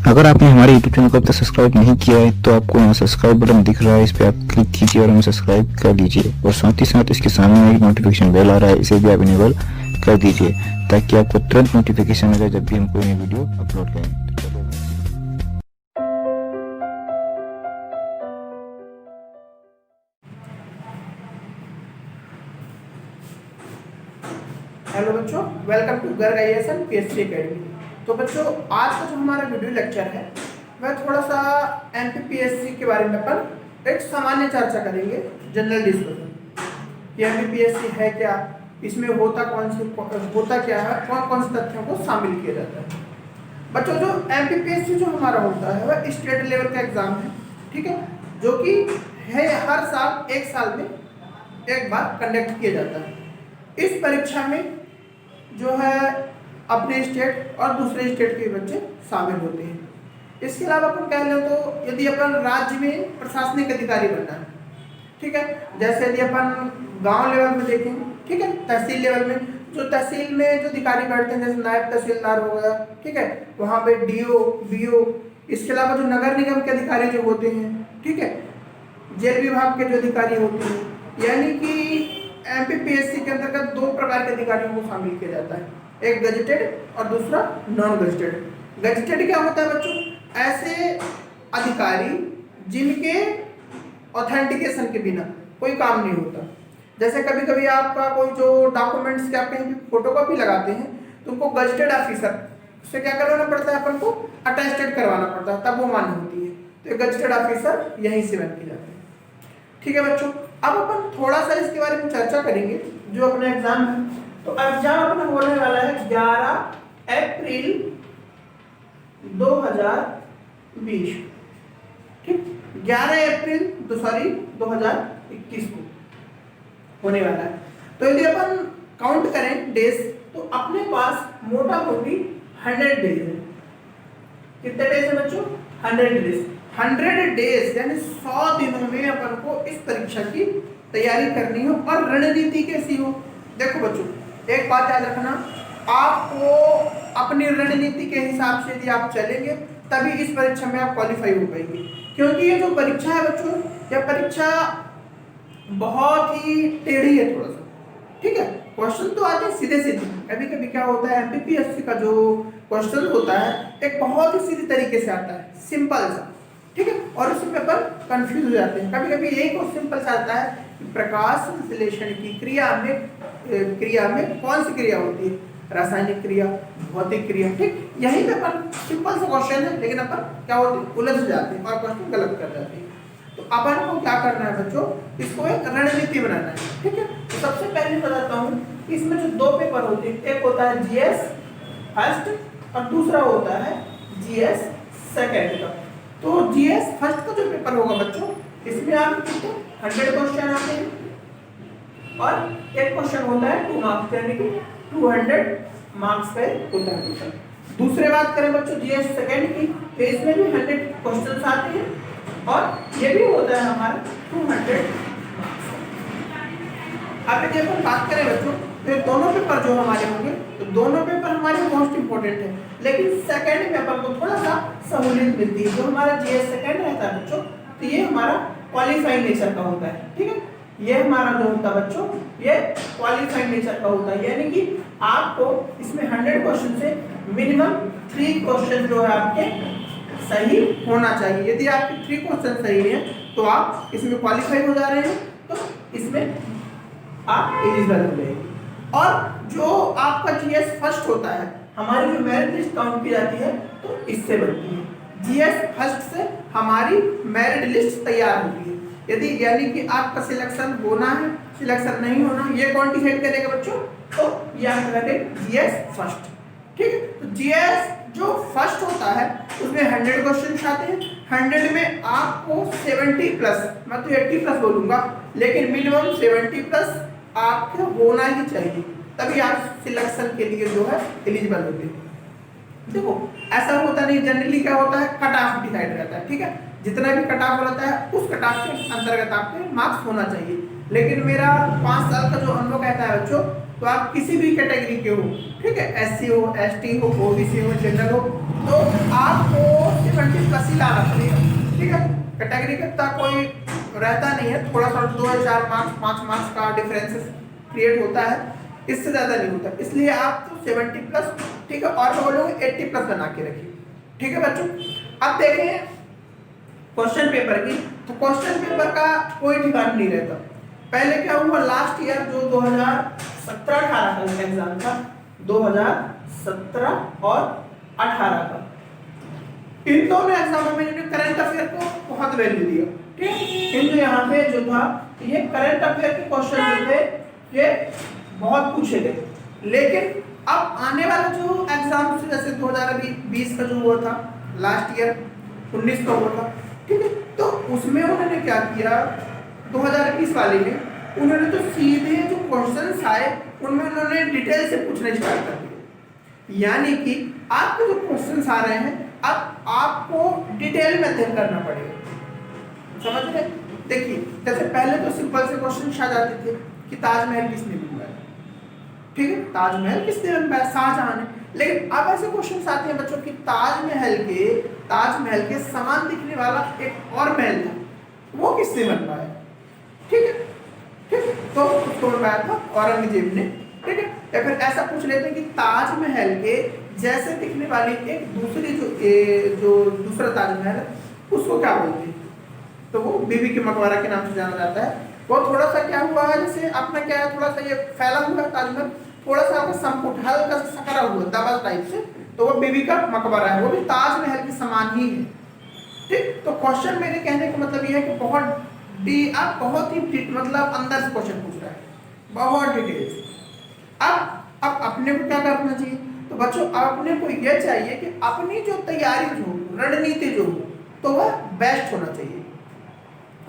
अगर आपने हमारे YouTube चैनल को अब तक सब्सक्राइब नहीं किया है तो आपको यहाँ सब्सक्राइब बटन दिख रहा है, इस पर आप क्लिक कीजिए और हमें सब्सक्राइब कर लीजिए। और साथ ही साथ इसके सामने एक नोटिफिकेशन बेल आ रहा है, इसे भी आप इनेबल कर दीजिए ताकि आपको तुरंत नोटिफिकेशन मिले जब भी हम कोई नई वीडियो अपलोड करें। हेलो बच्चों, welcome to Garg IAS PSC academy. तो बच्चों, आज का जो हमारा वीडियो लेक्चर है वह थोड़ा सा MPPSC के बारे में अपन एक सामान्य चर्चा करेंगे, जनरल डिस्कशन। ये MPPSC है क्या, इसमें होता क्या है, कौन कौन से तथ्यों को शामिल किया जाता है। बच्चों, जो MPPSC जो हमारा होता है वह स्टेट लेवल का एग्जाम है, ठीक है, जो कि है हर साल एक साल में एक बार कंडक्ट किया जाता है। इस परीक्षा में जो है अपने स्टेट और दूसरे स्टेट के बच्चे शामिल होते हैं। इसके अलावा अपन कह लें तो यदि अपन राज्य में प्रशासनिक अधिकारी बनना है, ठीक है, जैसे यदि अपन गांव लेवल में देखें, ठीक है, तहसील लेवल में जो तहसील में जो अधिकारी बैठते हैं, जैसे नायब तहसीलदार हो गया, ठीक है, वहाँ पे DO BO, इसके अलावा जो नगर निगम के अधिकारी जो होते हैं, ठीक है, जेल विभाग के जो अधिकारी होते हैं, यानी कि MPPSC के अंतर्गत दो प्रकार के अधिकारियों को शामिल किया जाता है, एक गजेटेड और दूसरा नॉन गजेटेड। गजेटेड क्या होता है बच्चों? ऐसे अधिकारी जिनके ऑथेंटिकेशन के बिना कोई काम नहीं होता। जैसे कभी कभी आपका कोई जो डॉक्यूमेंट्स के आप कहीं भी फोटोकॉपी लगाते हैं तो उनको गजेटेड ऑफिसर से क्या करवाना पड़ता है, अपन को अटेस्टेड करवाना पड़ता है, तब वो मान्य होती है। तो ये गजेटेड ऑफिसर यहीं से बन के जाते हैं, ठीक है बच्चों। अब अपन थोड़ा सा इसके बारे में चर्चा करेंगे जो अपना एग्जाम है। तो एग्जाम अपना होने वाला है 11 अप्रैल 2020, ठीक, 11 अप्रैल 2021 को होने वाला है। तो यदि अपन काउंट करें डेज तो अपने पास मोटा मोटी 100 डेज है। कितने डेज है बच्चों? 100 डेज। 100 डेज यानी 100 दिनों में अपन को इस परीक्षा की तैयारी करनी हो और रणनीति कैसी हो। देखो बच्चों, एक बात याद रखना, आपको अपनी रणनीति के हिसाब से यदि आप चलेंगे तभी इस परीक्षा में आप क्वालिफाई हो पाएंगे। क्योंकि ये जो परीक्षा है बच्चों, यह परीक्षा बहुत ही टेढ़ी है थोड़ा सा, ठीक है। क्वेश्चन तो आते हैं सीधे सीधे, कभी कभी क्या होता है MPPSC का जो क्वेश्चन होता है एक बहुत ही सीधे तरीके से आता है, सिंपल सा, ठीक है, और उसमें अपन कंफ्यूज हो जाते हैं। कभी कभी यही क्वेश्चन सिंपल सा आता है कि प्रकाश संश्लेषण की क्रिया में कौन सी क्रिया होती है, रासायनिक क्रिया, भौतिक क्रिया, ठीक, यही पे अपन सिंपल सा क्वेश्चन है, लेकिन अपन क्या होते हैं, उलझ जाते हैं और क्वेश्चन गलत कर जाते हैं। तो अपन को क्या करना है बच्चों, इसको एक रणनीति बनाना है, ठीक है। तो सबसे पहले बताता हूँ, इसमें जो दो पेपर होते हैं, एक होता है GS फर्स्ट और दूसरा होता है GS सेकेंड का। तो GS फर्स्ट का जो पेपर होगा बच्चों, इसमें आप 100 क्वेश्चन आते हैं और एक क्वेश्चन होता है 2 मार्क्स, यानी कि 200 मार्क्स का होता है क्वेश्चन। दूसरे बात करें बच्चों GS सेकेंड की, तो इसमें भी 100 क्वेश्चन आते हैं और ये भी होता है हमारा 200 मार्क्स। अब यदि अपन बात करें बच्चों, तो दोनों पेपर जो हमारे होंगे, तो दोनों पेपर हमारे मोस्ट इंपोर्टेंट है, लेकिन सेकंड में अपन को थोड़ा सा सहूलियत मिलती है। जो हमारा GS सेकंड रहता है बच्चों, तो ये हमारा क्वालिफाइंग नेचर का होता है, ठीक है, ये हमारा जो होता है बच्चों, ये क्वालिफाइंग नेचर का होता है, यानी कि आपको इसमें 100 क्वेश्चन से मिनिमम 3 क्वेश्चन जो है आपके सही होना चाहिए। यदि आपके 3 क्वेश्चन सही हैं तो आप इसमें क्वालिफाई हो जा रहे हैं, तो इसमें आप एलिजिबल हो जाएंगे। और जो आपका GS फर्स्ट होता है, हमारी जो मेरिट लिस्ट काउंट की जाती है तो इससे बनती है। GS फर्स्ट से हमारी मेरिट लिस्ट तैयार होती है। यदि यानी कि आपका सिलेक्शन होना है, सिलेक्शन नहीं होना, ये कौन डिसाइड करेगा बच्चों? तो ये आप करेंगे GS फर्स्ट, ठीक है। तो GS जो फर्स्ट होता है उसमें 100 क्वेश्चन आते हैं। 100 में आपको 70 प्लस, मैं तो 80 प्लस बोलूंगा, लेकिन मिनिमम 70 प्लस आपको होना ही चाहिए, तभी आप सिलेक्शन के लिए जो है एलिजिबल होते हैं। देखो ऐसा होता नहीं, जनरली क्या होता है, कट ऑफ डिसाइड रहता है, ठीक है, जितना भी कट ऑफ रहता है उस कट ऑफ के अंतर्गत आपके मार्क्स होना चाहिए। लेकिन मेरा 5 साल का जो अनुभव कहता है बच्चों तो आप किसी भी कैटेगरी के हो, ठीक है, SC हो, ST हो, OBC हो, जनरल हो, तो आपको 70 प्लस ही लाना पड़ेगा, ठीक है। कैटेगरी का इतना कोई रहता नहीं है, थोड़ा सा 2 या 4 मार्क्स 5 मार्क्स का डिफरेंस क्रिएट होता है, इससे ज्यादा नहीं होता, इसलिए आप तो 70 प्लस, ठीक है, और वो लोग 80 प्लस बना के रखिए, ठीक है बच्चों। अब देखें क्वेश्चन पेपर की, तो क्वेश्चन पेपर का कोई ठिकाना नहीं रहता। पहले क्या हुआ, लास्ट ईयर जो 2017-18 का एग्जाम था, 2017 और 18 का, इन दोनों एग्जामों में इन्होंने करंट अफेयर को बहुत वैल्यू दिया, ठीक। इन यहाँ पे जो था, ये करंट अफेयर के क्वेश्चन जो थे ये बहुत पूछे गए, लेकिन अब आने वाला जो एग्जाम से, जैसे 2020 का जो हुआ था लास्ट ईयर, 19 का हुआ था, ठीक है, तो उसमें उन्होंने क्या किया, 2020 वाले में उन्होंने तो सीधे जो क्वेश्चंस आए उनमें उन्होंने डिटेल से पूछना स्टार्ट कर दिया, यानी कि आपके जो क्वेश्चंस आ रहे हैं अब आपको डिटेल में अध्ययन करना पड़ेगा, समझ रहे। देखिए जैसे पहले तो सिंपल से क्वेश्चन आ जाते थे कि ताजमहल किसने बनवाया, ठीक है, ताजमहल किसने बनवाया, शाहजहां ने। लेकिन अब ऐसे क्वेश्चन आते हैं बच्चों कि ताजमहल के समान दिखने वाला एक और महल था, वो किसने बनवाया, ठीक है, ठीक है, तो उसको बनवाया था औरंगजेब ने, ठीक है। या फिर ऐसा पूछ लेते हैं कि ताजमहल के जैसे दिखने वाली एक दूसरी जो दूसरा ताजमहल है उसको क्या बोलते हैं, तो वो बीबी के मकबरा के नाम से जाना जाता है। वो थोड़ा सा क्या हुआ है, जैसे अपना क्या है, थोड़ा सा ये फैला हुआ है ताजमहल, थोड़ा सा आपका संपुट हल्का सा सकरा हुआ दबा टाइप से, तो वो बीबी का मकबरा है, वो भी ताजमहल के समान ही है, ठीक। तो क्वेश्चन मेरे कहने का मतलब ये है कि बहुत ही मतलब अंदर से क्वेश्चन पूछ रहा है, बहुत डिटेल से। अब अपने को क्या करना चाहिए, तो बच्चों अपने को यह चाहिए कि अपनी जो तैयारी जो रणनीति जो हो तो वह बेस्ट होना चाहिए।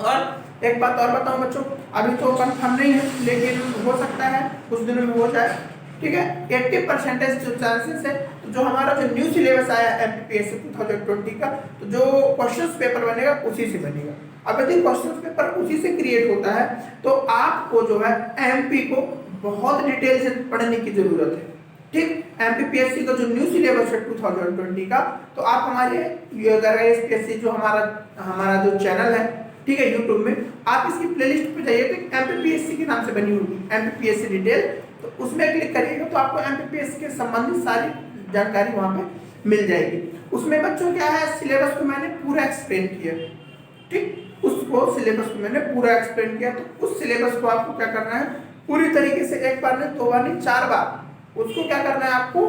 और एक बात और बताऊं बच्चों, अभी तो कंफर्म नहीं है लेकिन हो सकता है कुछ दिनों में हो जाए, ठीक है। 80% जो चांसेस है, तो जो हमारा जो न्यू सिलेबस आया MPPSC 2020 का, तो जो क्वेश्चंस पेपर बनेगा उसी से बनेगा। अब यदि क्वेश्चंस पेपर उसी से क्रिएट होता है तो आपको जो है MP को बहुत डिटेल से पढ़ने की जरूरत है, ठीक। MPPSC का जो न्यू सिलेबस है 2020 का, तो आप हमारे SPSC जो हमारा जो चैनल है, ठीक है, YouTube में आप इसकी प्लेलिस्ट पे जाइए, तो MPPSC के नाम से बनी होगी MPPSC डिटेल, तो उसमें क्लिक करिएगा तो आपको MPPSC के संबंधित सारी जानकारी वहां पे मिल जाएगी। उसमें बच्चों क्या है, सिलेबस को मैंने पूरा एक्सप्लेन किया, ठीक, उसको सिलेबस को मैंने पूरा एक्सप्लेन किया। तो उस सिलेबस को आपको क्या करना है, पूरी तरीके से एक बार नहीं, 2 बार नहीं, 4 बार उसको क्या करना है, आपको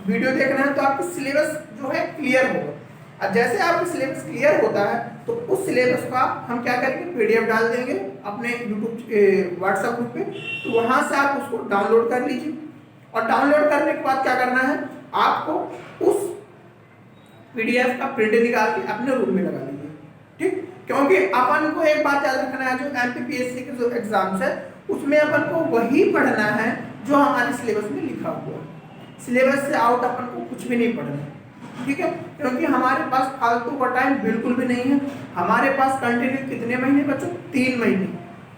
वीडियो देखना है, तो आपका सिलेबस जो है क्लियर होगा। और जैसे आपका सिलेबस क्लियर होता है तो उस सिलेबस का हम क्या करेंगे, PDF डाल देंगे अपने YouTube WhatsApp ग्रुप पे, तो वहां से आप उसको डाउनलोड कर लीजिए। और डाउनलोड करने के बाद क्या करना है, आपको उस PDF का प्रिंट निकाल के अपने रूम में लगा लीजिए, ठीक। क्योंकि अपन को एक बात याद रखना है, जो MPPSC के जो एग्जाम्स है उसमें अपन को वही पढ़ना है जो हमारे सिलेबस में लिखा हुआ है। सिलेबस से आउट अपन को कुछ भी नहीं पढ़ना, ठीक है, क्योंकि हमारे पास फालतू का टाइम बिल्कुल भी नहीं है। हमारे पास कंटिन्यू कितने महीने बच्चों, 3 महीने,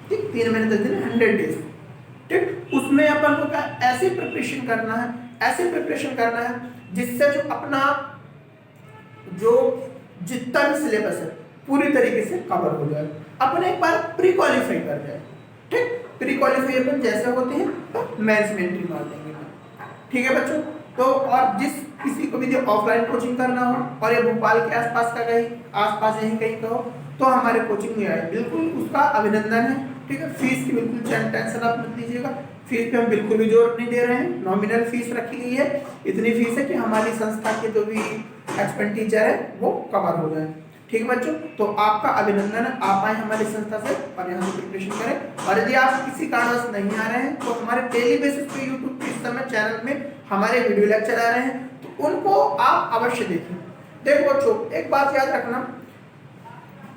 ठीक, 3 महीने 10 दिन, 100 डेज, ठीक। उसमें अपन को क्या ऐसे प्रिपरेशन करना है, ऐसे प्रिपरेशन करना है जिससे जो अपना जो जितना भी सिलेबस है पूरी तरीके से कवर हो जाए, अपन एक बार प्री क्वालिफाई कर जाए, ठीक। प्री क्वालिफाई अपन जैसे होते हैं तो मेंस में एंट्री मार देंगे, ठीक है बच्चों। तो और जिस किसी को भी जो ऑफलाइन कोचिंग करना हो और ये भोपाल के आसपास का कहीं आसपास यहीं कहीं का हो, तो हमारे कोचिंग में आए, बिल्कुल उसका अभिनंदन है, ठीक है। फीस की बिल्कुल टेंशन आप मत लीजिएगा, फीस पे हम बिल्कुल भी जोर नहीं दे रहे हैं, नॉमिनल फीस रखी गई है, इतनी फीस है कि हमारी संस्था के जो भी एक्सपेंडिचर है वो कवर हो जाए, ठीक बच्चों। तो आपका अभिनंदन है, आप आए हमारी संस्था से और यहाँ से प्रिपरेशन करें। और यदि आप किसी कारणवश नहीं आ रहे हैं तो हमारे डेली बेसिस पे यूट्यूब पे इस समय चैनल में हमारे वीडियो लेक्चर आ रहे हैं, तो उनको आप अवश्य देखें। देखो बच्चों एक बात याद रखना,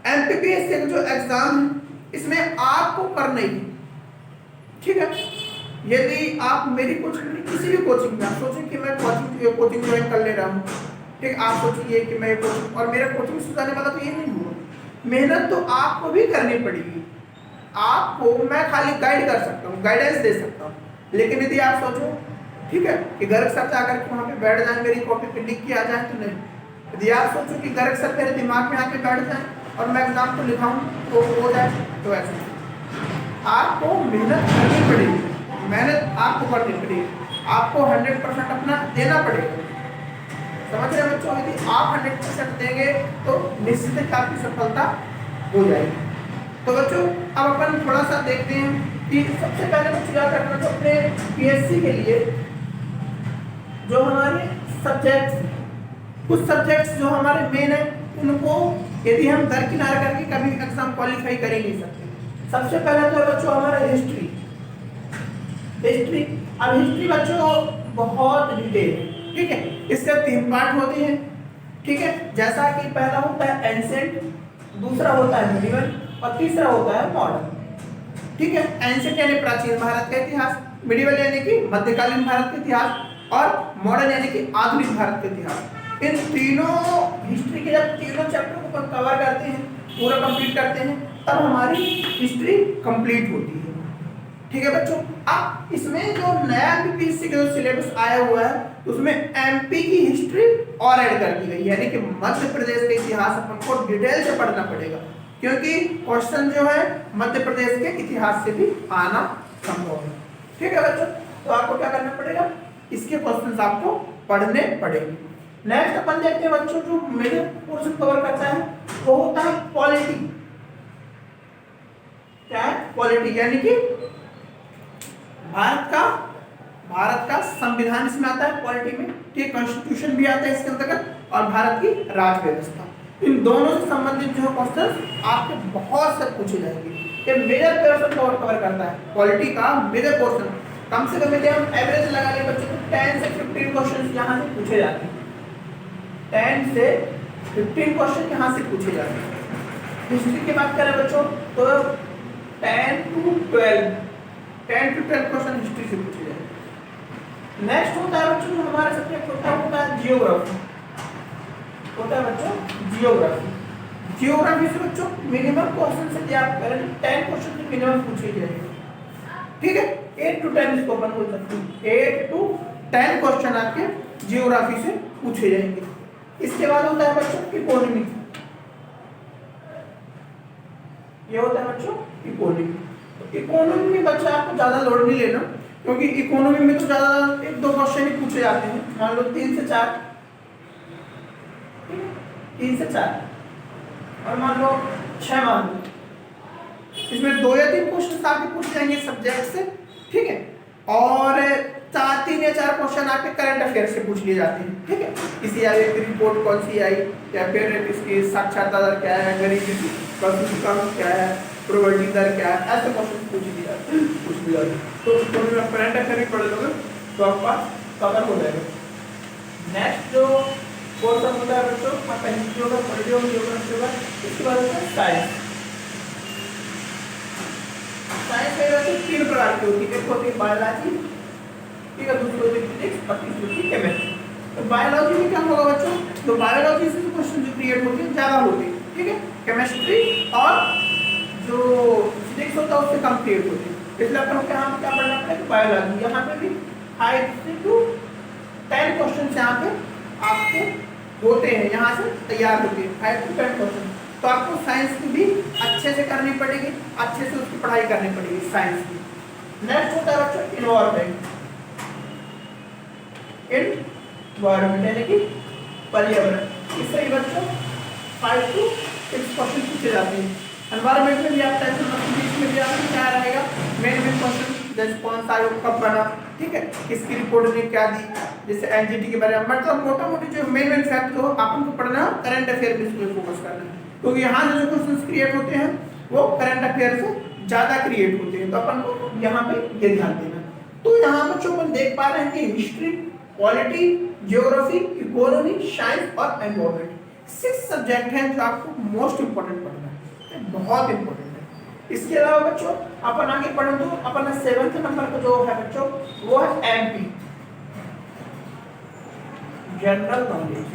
MPPSC का जो एग्जाम है इसमें आपको करना ही, ठीक है। यदि आप मेरी कोचिंग में किसी भी कोचिंग में आप सोचें कि मैं कोचिंग ज्वाइन कर ले रहा हूँ, ठीक, आप सोचिए कि मैं कोचिंग और मेरा कोचिंग सुधारने वाला तो ये नहीं हुआ, मेहनत तो आपको भी करनी पड़ेगी। आपको मैं खाली गाइड कर सकता हूँ, गाइडेंस दे सकता हूँ, लेकिन यदि आप सोचो, ठीक है, कि गर्ग सर जाकर के वहाँ पे बैठ जाए, मेरी कॉपी पे लिख के आ जाए, तो नहीं। यदि आप सोचो कि गर्ग सर मेरे दिमाग में आके बैठ जाए और मैं एग्जाम को लिखाऊं तो हो जाए, तो ऐसे नहीं। आपको मेहनत करनी पड़ेगी, मेहनत आपको करनी पड़ेगी, आपको 100% अपना देना पड़ेगा। समझ रहे बच्चों? यदि आप 100% देंगे तो निश्चित ही आपकी सफलता हो जाएगी। तो बच्चों अब अपन थोड़ा सा देखते हैं कि सबसे पहले बच्चों क्या करना, तो अपने पीएससी के लिए जो हमारे सब्जेक्ट्स, कुछ सब्जेक्ट्स जो हमारे मेन है, उनको यदि हम दरकिनार करके कभी एग्जाम क्वालिफाई कर ही नहीं सकते। सबसे पहले तो बच्चों हमारा हिस्ट्री। अब हिस्ट्री बच्चों बहुत डिटेल है, ठीक है। इसके 3 पार्ट होते हैं, ठीक है। जैसा कि पहला होता है एंशिएंट, दूसरा होता है मिडिवल और तीसरा होता है मॉडर्न, ठीक है। एंशिएंट यानी प्राचीन भारत का इतिहास, मिडिवल यानी कि मध्यकालीन भारत का इतिहास, और मॉडर्न यानी कि आधुनिक भारत का इतिहास। इन तीनों हिस्ट्री के जब तीनों चैप्टर को अपन कवर करते हैं, पूरा कंप्लीट करते हैं, तब हमारी हिस्ट्री कंप्लीट होती है, ठीक है बच्चों। अब इसमें जो नया बीपीएससी का जो सिलेबस आया हुआ है, उसमें एमपी की हिस्ट्री और ऐड कर दी गई, यानी कि मध्य प्रदेश का इतिहास अपन को डिटेल से पढ़ना पड़ेगा, क्योंकि क्वेश्चन जो है मध्य प्रदेश के इतिहास से भी आना संभव है, ठीक है बच्चों। तो आपको क्या करना पड़ेगा, इसके क्वेश्चंस आपको पढ़ने पड़ेंगे। नेक्स्ट अपन देखते हैं बच्चों, जो मेजर पोर्शन कवर करता है वो होता है पॉलिटी। क्या है? पॉलिटी, यानी कि भारत का संविधान इसमें आता है पॉलिटी में, ठीक, कॉन्स्टिट्यूशन भी आता है इसके अंतर्गत, और भारत की राज व्यवस्था। इन दोनों से संबंधित जो क्वेश्चन आपके बहुत से पूछे जाएंगे। ये मेजर पोर्शन कवर करता है, पॉलिटी का मेजर पोर्शन। कम से कम यदि हम एवरेज लगा लें बच्चों, तो 10 से 15 क्वेश्चन यहाँ से पूछे जाते हैं। 10 से 15 क्वेश्चन यहाँ से पूछे जाते हैं। हिस्ट्री की बात करें बच्चों, तो 10 to 12 क्वेश्चन हिस्ट्री से पूछे जाते। नेक्स्ट होता है बच्चों, हमारा सब्जेक्ट होता है जियोग्राफी। होता है बच्चों जियोग्राफी। जियोग्राफी से बच्चों मिनिमम क्वेश्चन से आप करें 10 क्वेश्चन से मिनिमम पूछे जाएंगे, ठीक है। 8 to 10 इसको अपन बोल सकते हैं, 8 to 10 क्वेश्चन आपके जियोग्राफी से पूछे जाएंगे। इसके बाद होता है बच्चों इकोनॉमी। ये होता है बच्चों इकोनॉमी। इकोनॉमी में बच्चा आपको ज्यादा लोड नहीं लेना, क्योंकि इकोनॉमी में तो ज्यादा 1-2 क्वेश्चन ही पूछे जाते हैं, मान लो 3 से 4, 3 से 4, और मान लो 6, मान लो इसमें 2 या 3 क्वेश्चन आपके पूछ जाएंगे सब्जेक्ट से, ठीक है। और 3 या 4 क्वेश्चन आपके करंट अफेयर से पूछ लिए जाते हैं, ठीक है। किसी आई की रिपोर्ट कौन सी आई, या फिर इसकी साक्षरता दर क्या है, गरीबी कम क्या है, प्रोबेबिलिटी दर क्या है, ऐसे क्वेश्चन पूछ लिए जाते हैं। तो करंट अफेयर भी पढ़ लोगे तो आपका कवर हो जाएगा। नेक्स्ट जो पोर्शन होता है बच्चों, आपका हिस्ट्री होगा, पॉलिटी होगा, जियोग्राफी होगा। इसके बाद होता है साइंस। साइंस में वैसे 3 प्रकार की होती है, एक होती है बायोलॉजी, ठीक है, दूसरी होती है फिजिक्स और तीसरी होती है केमिस्ट्री। तो बायोलॉजी में क्या होगा बच्चों, तो बायोलॉजी से क्वेश्चन जो क्रिएट होते हैं ज़्यादा होते हैं, ठीक है। केमिस्ट्री और जो फिजिक्स होता है उससे कम क्रिएट होते हैं, इसलिए अपन को यहाँ पे क्या पढ़ना पड़ेगा, बायोलॉजी। यहाँ पे भी 5 to 10 क्वेश्चन यहाँ पे आपके होते हैं, यहाँ से तैयार होते हैं 5 to 10 क्वेश्चन। तो आपको साइंस की भी अच्छे से करनी पड़ेगी, अच्छे से उसकी पढ़ाई करनी पड़ेगी साइंस की। नेक्स्ट होता है बच्चों इन्वायरमेंट। इन्वायरमेंट यानी कि पर्यावरण। इससे ही बच्चों 5 to 6 क्वेश्चन पूछे जाते हैं। एनवायरमेंट में भी आप टेंशन मत लीजिए, इसमें भी आपको क्या रहेगा, मेन क्वेश्चन जैसे कौन सा आयोग कब बना, ठीक है, किसकी रिपोर्ट ने क्या दी, जैसे एनजीटी के बारे में, मतलब मोटा मोटी जो मेन फैक्ट जो आपको पढ़ना, करंट अफेयर पे इसमें फोकस करना है, क्योंकि यहाँ जो क्वेश्चंस क्रिएट होते हैं वो करंट अफेयर से ज़्यादा क्रिएट होते हैं, तो अपन को यहाँ पे ये ध्यान देना। तो यहाँ बच्चों अपन देख पा रहे हैं कि history, polity, geography, economy, science और एनवायरमेंट 6 सब्जेक्ट हैं जो आपको मोस्ट इंपोर्टेंट पढ़ना है, बहुत इंपोर्टेंट है। इसके अलावा बच्चों अपन आगे पढ़ें तो अपन 7th नंबर का जो है बच्चों वो है एमपी, जनरल नॉलेज,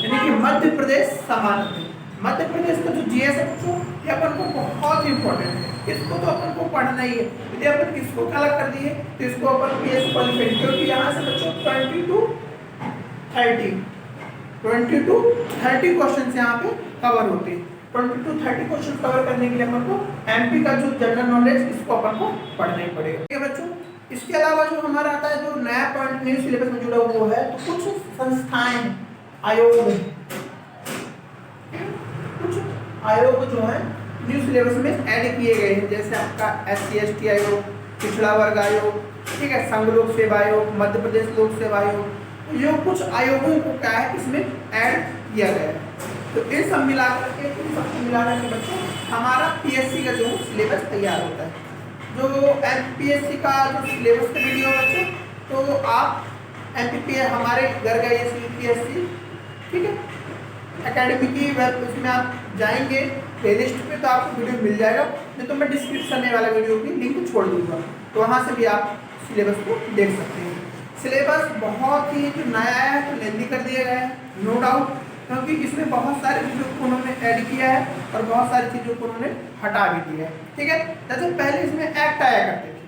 यानी कि मध्य प्रदेश सामान्य। मध्य प्रदेश का जो जीएस है बच्चों ये अपन को बहुत इंपॉर्टेंट है, इसको तो अपन को पढ़ना ही है। यदि अपन इसको अलग कर दिए तो इसको अपन पीएस क्वालिफाइड, क्योंकि यहाँ से बच्चों 20 to 30 क्वेश्चन यहाँ पे कवर होते हैं। 20 to 30 क्वेश्चन कवर करने के लिए अपन को एमपी का जो जनरल नॉलेज इसको अपन को पढ़ना ही पड़ेगा। ठीक है बच्चों, इसके अलावा जो हमारा आता है जो नया पॉइंट न्यू सिलेबस में जुड़ा हुआ है, तो कुछ संस्थाएं आयोग जो है न्यू सिलेबस में ऐड किए गए हैं, जैसे आपका SC/ST आयोग, पिछड़ा वर्ग आयोग, ठीक है, संघ लोक सेवा आयोग, मध्य प्रदेश लोक सेवा आयोग, ये कुछ आयोगों को क्या है इसमें ऐड किया गया है। तो ये सब मिलाकर के बच्चों हमारा पीएससी का जो सिलेबस तैयार होता है। जो एमपीएससी का जो सिलेबस का वीडियो बच्चों, तो आप एमपीपीएस हमारे घर गए यूपीएससी, ठीक है, एकेडमी की वेब उसमें आप जाएंगे प्लेलिस्ट पे तो आपको वीडियो मिल जाएगा, नहीं तो मैं डिस्क्रिप्शन में वाला वीडियो की लिंक छोड़ दूंगा, तो वहाँ से भी आप सिलेबस को देख सकते हैं। सिलेबस बहुत ही जो नया है तो लेंदी कर दिया गया है, नो डाउट, क्योंकि इसमें बहुत सारी चीज़ों को उन्होंने ऐड किया है और बहुत सारी चीज़ों को उन्होंने हटा भी दिया है। ठीक है, जैसे पहले इसमें एक्ट आया करते थे,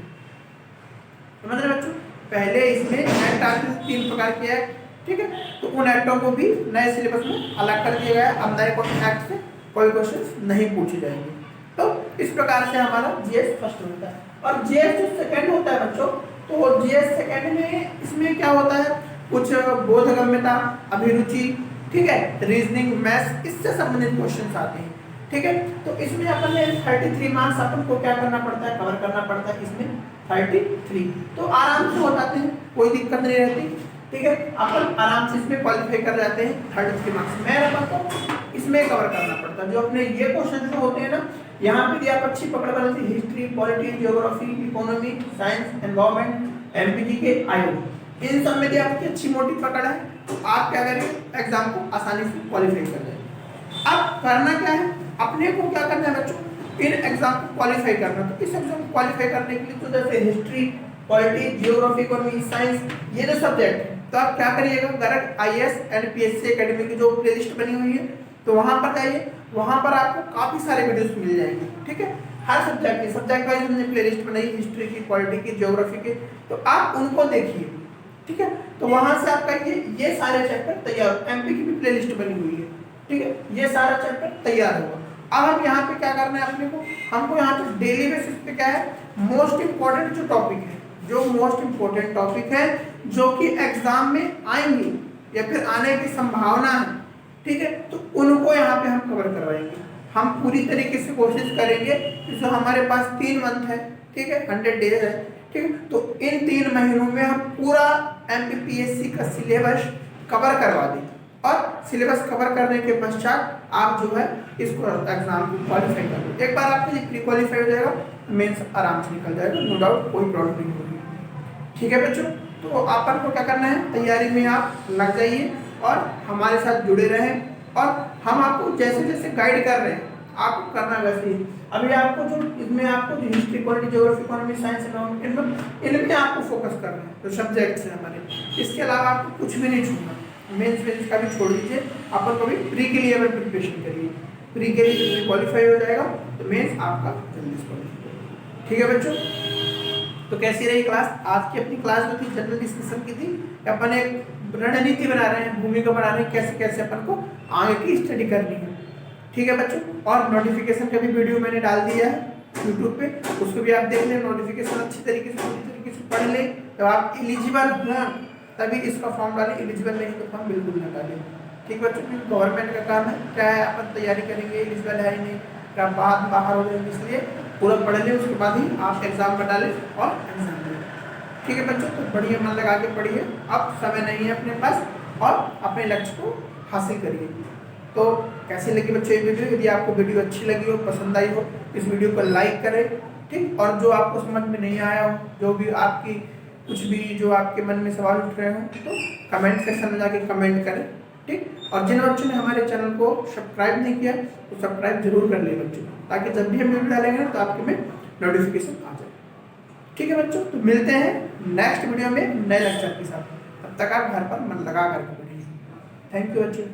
समझ रहे बच्चों, पहले इसमें एक्ट आते थे 3 प्रकार के एक्ट, ठीक है, तो उन एक्टों को भी नए सिलेबस में अलग कर दिया गया। अब नए एक्ट से कोई क्वेश्चन नहीं पूछे जाएंगे। तो इस प्रकार से हमारा जीएस फर्स्ट होता है। और जीएस जो सेकंड होता है बच्चों, तो जीएस सेकंड में इसमें क्या होता है, कुछ बोधगम्यता, अभिरुचि, ठीक है, रीजनिंग, मैथ्स, इससे संबंधित क्वेश्चन आते हैं। ठीक है, तो इसमें अपन ने 33 मार्क्स अपन को क्या करना पड़ता है, कवर करना पड़ता है। इसमें 33 तो आराम से हो जाते हैं, कोई दिक्कत नहीं रहती। ठीक है, अपन आराम से इसमें क्वालिफाई कर जाते हैं। 33 मार्क्स में अपन को इसमें कवर करना पड़ता है। जो अपने ये क्वेश्चन जो होते हैं ना, यहाँ पे भी आप अच्छी पकड़ बनाते, history, polity, geography, economy, science, environment, MPG के आयोग, इन सब में भी आपकी अच्छी मोटी पकड़ है, तो आप क्या करेंगे, एग्जाम को आसानी से क्वालिफाई कर जाएंगे। अब करना क्या है, अपने को क्या करना है बच्चों, इन एग्जाम को क्वालिफाई करना। तो इस एग्जाम को क्वालिफाई करने के लिए तो जैसे history, polity, geography, economy, science, ये जो सब्जेक्ट है, तो आप क्या करिएगा, direct IAS and PSC academy की जो प्लेलिस्ट बनी हुई है, तो वहां पर जाइए, वहां पर आपको काफी सारे वीडियोस मिल जाएंगे। ठीक है, हर सब्जेक्ट वाइज हमने प्लेलिस्ट बनाई, हिस्ट्री की, पॉलिटी की, ज्योग्राफी की, तो आप उनको देखिए। ठीक है, तो वहां से आपका ये सारे चैप्टर तैयार, एमपी की भी प्लेलिस्ट बनी हुई है। ठीक है, ये सारा चैप्टर तैयार होगा। अब हम यहाँ पे क्या करना है अपने को, हमको यहाँ पे डेली बेसिस पे क्या है, मोस्ट इंपॉर्टेंट जो टॉपिक है, जो मोस्ट इंपॉर्टेंट टॉपिक है जो कि एग्जाम में आएंगे या फिर आने की संभावना है, ठीक है, तो उनको यहाँ पे हम कवर करवाएंगे। हम पूरी तरीके से कोशिश करेंगे कि जो हमारे पास 3 मंथ है, ठीक है, 100 डेज है, ठीक है, तो इन 3 महीनों में हम पूरा एमपीपीएससी का सिलेबस कवर करवा दें। और सिलेबस कवर करने के पश्चात आप जो है इसको एग्जाम को क्वालिफाई कर लो। एक बार आपके प्री क्वालिफाई हो जाएगा, मेंस आराम से निकल जाएगा, नो डाउट, कोई प्रॉब्लम नहीं होगी। ठीक है बच्चों, तो अपन को क्या करना है, तैयारी में आप लग जाइए और हमारे साथ जुड़े रहें, और हम आपको जैसे जैसे गाइड कर रहे हैं आपको करना वैसे ही। अभी आपको जो इसमें आपको जो history, polity, geography, economy, science, इनमें आपको फोकस करना है, तो सब्जेक्ट्स हैं हमारे। इसके अलावा आपको कुछ भी नहीं छूटना। मेंस का भी छोड़ दीजिए, अपन कभी प्री के लिए अगर प्रिपरेशन करिए, प्री के लिए क्वालिफाई हो जाएगा तो मेंस आपका जल्दी से क्वालिफाई। ठीक है बच्चों, तो कैसी रही क्लास? आज की अपनी क्लास जो थी जनरल डिस्कशन की थी, अपन एक रणनीति बना रहे हैं, भूमिका बना रहे हैं, कैसे कैसे अपन को आगे की स्टडी करनी है। ठीक है बच्चों, और नोटिफिकेशन का भी वीडियो मैंने डाल दिया है यूट्यूब पे, उसको भी आप देख लें, नोटिफिकेशन अच्छी तरीके से पूरी तरीके से पढ़ लें। तो आप एलिजिबल हों तभी इसका फॉर्म डालें, एलिजिबल नहीं तो फॉर्म बिल्कुल ना डालें। ठीक बच्चों, क्योंकि गवर्नमेंट का काम है, क्या है, अपन तैयारी करेंगे, एलिजिबल है ही नहीं, क्या बाहर हो जाएंगे, इसलिए पूरा पढ़ लें, उसके बाद ही आप एग्जाम में डालें और एग्जाम दें। ठीक है बच्चों, तो बढ़िया मन लगा के पढ़िए, अब समय नहीं है अपने पास, और अपने लक्ष्य को हासिल करिए। तो कैसी लगी बच्चों ये वीडियो? यदि आपको वीडियो अच्छी लगी हो, पसंद आई हो, इस वीडियो को लाइक करें, ठीक, और जो आपको समझ में नहीं आया हो, जो भी आपकी कुछ भी जो आपके मन में सवाल उठ रहे हो, तो कमेंट सेक्शन में जाके कमेंट करें, ठीक। और जिन बच्चों ने हमारे चैनल को सब्सक्राइब नहीं किया तो सब्सक्राइब जरूर कर ले बच्चों, ताकि जब भी हम वीडियो डालेंगे तो आपके में नोटिफिकेशन आ जाए। ठीक है बच्चों, तो मिलते हैं नेक्स्ट वीडियो में नए लेक्चर के साथ। तब तक आप घर पर मन लगा करके पढ़िए। थैंक यू बच्चों।